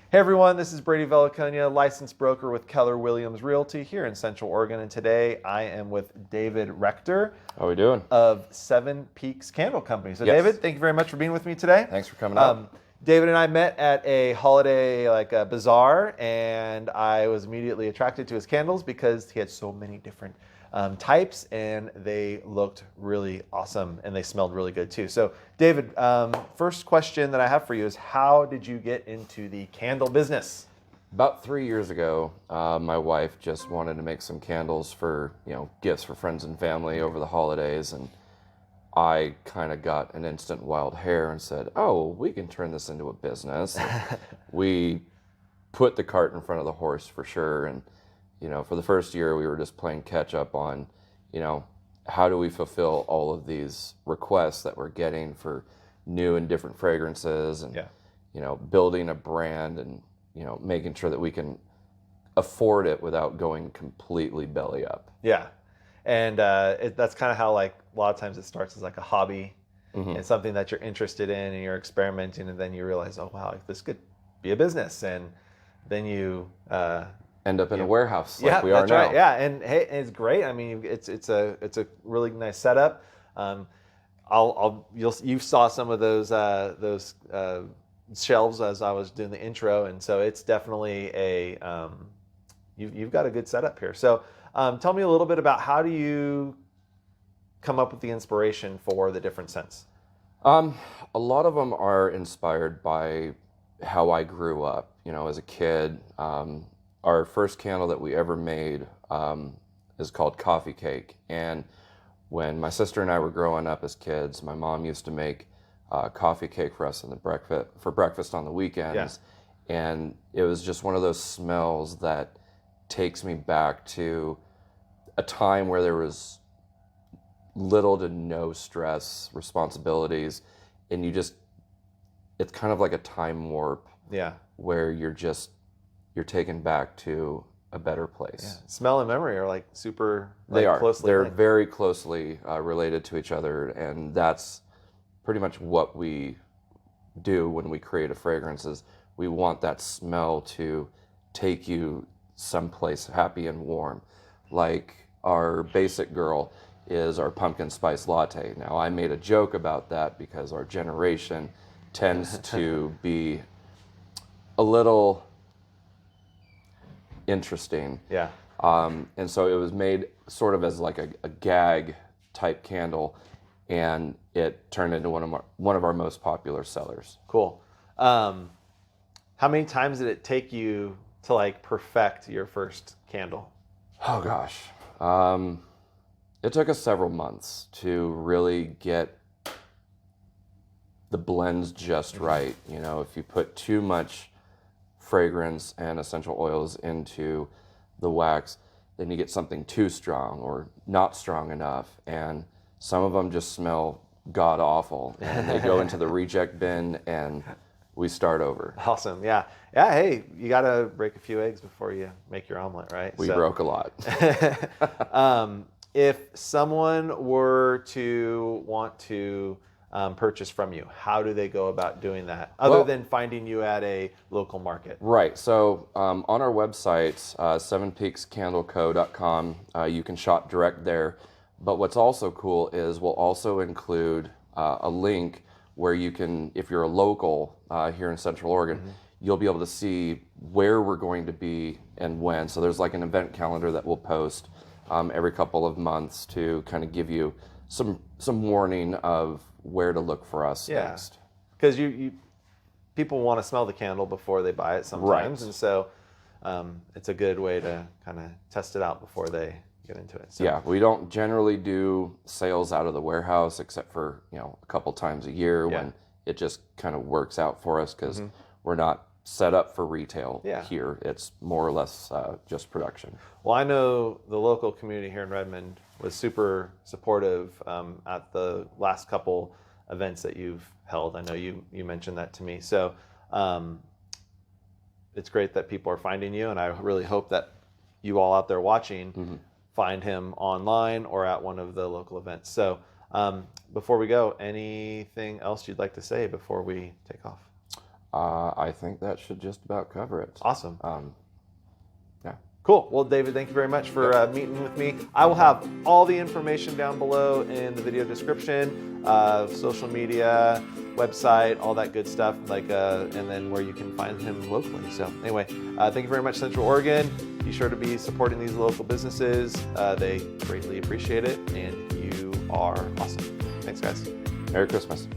Hey everyone, this is Brady Veliconia, licensed broker with Keller Williams Realty here in Central Oregon, and today I am with David Rector. How are we doing? Of Seven Peaks Candle Company. So Yes. David, thank you very much for being with me today. Thanks for coming out. David and I met at a holiday bazaar, and I was immediately attracted to his candles because he had so many different types, and they looked really awesome, and they smelled really good too. So David, first question that I have for you is, how did you get into the candle business? About 3 years ago, my wife just wanted to make some candles for, gifts for friends and family over the holidays, and I kind of got an instant wild hair and said, oh, we can turn this into a business. We put the cart in front of the horse for sure, and for the first year we were just playing catch up on, how do we fulfill all of these requests that we're getting for new and different fragrances, and building a brand, and making sure that we can afford it without going completely belly up. Yeah. And that's kind of how, a lot of times it starts as a hobby, and something that you're interested in, and you're experimenting, and then you realize, oh wow, this could be a business, and then you end up in a warehouse like we are now. Right. Yeah, and hey, it's great. I mean, it's a really nice setup. You saw some of those shelves as I was doing the intro, and so it's definitely you've got a good setup here. So. Tell me a little bit about, how do you come up with the inspiration for the different scents? A lot of them are inspired by how I grew up. As a kid, our first candle that we ever made is called Coffee Cake. And when my sister and I were growing up as kids, my mom used to make coffee cake for us for breakfast on the weekends. Yeah. And it was just one of those smells that takes me back to a time where there was little to no stress, responsibilities, and it's kind of like a time warp. Yeah. Where you're taken back to a better place. Yeah. Smell and memory are super closely They're linked. Very closely related to each other, and that's pretty much what we do when we create a fragrance. Is we want that smell to take you someplace happy and warm. Like our basic girl is our pumpkin spice latte. Now, I made a joke about that because our generation tends to be a little interesting. Yeah. And so it was made sort of as like a gag type candle, and it turned into one of our most popular sellers. Cool. How many times did it take you to perfect your first candle? Oh gosh. It took us several months to really get the blends just right. If you put too much fragrance and essential oils into the wax, then you get something too strong or not strong enough. And some of them just smell god awful, and they go into the reject bin, and we start over. Awesome. Yeah. Yeah. Hey, you got to break a few eggs before you make your omelet, right? We broke a lot. If someone were to want to purchase from you, how do they go about doing that, other than finding you at a local market? Right. So on our website, sevenpeakscandleco.com, you can shop direct there. But what's also cool is we'll also include a link where you can, if you're a local here in Central Oregon, you'll be able to see where we're going to be and when. So there's an event calendar that we'll post every couple of months to kind of give you some warning of where to look for us next. Because people want to smell the candle before they buy it sometimes, and so it's a good way to kind of test it out before they get into it. So. Yeah, we don't generally do sales out of the warehouse except for a couple times a year when it just kind of works out for us, because we're not set up for retail here. It's more or less just production. Well, I know the local community here in Redmond was super supportive at the last couple events that you've held. I know you mentioned that to me. So it's great that people are finding you, and I really hope that you all out there watching find him online or at one of the local events. So before we go, anything else you'd like to say before we take off? I think that should just about cover it. Awesome. Yeah. Cool. Well, David, thank you very much for meeting with me. I will have all the information down below in the video description, social media, website, all that good stuff, and then where you can find him locally. So anyway, thank you very much, Central Oregon. Be sure to be supporting these local businesses. They greatly appreciate it, and you are awesome. Thanks, guys. Merry Christmas.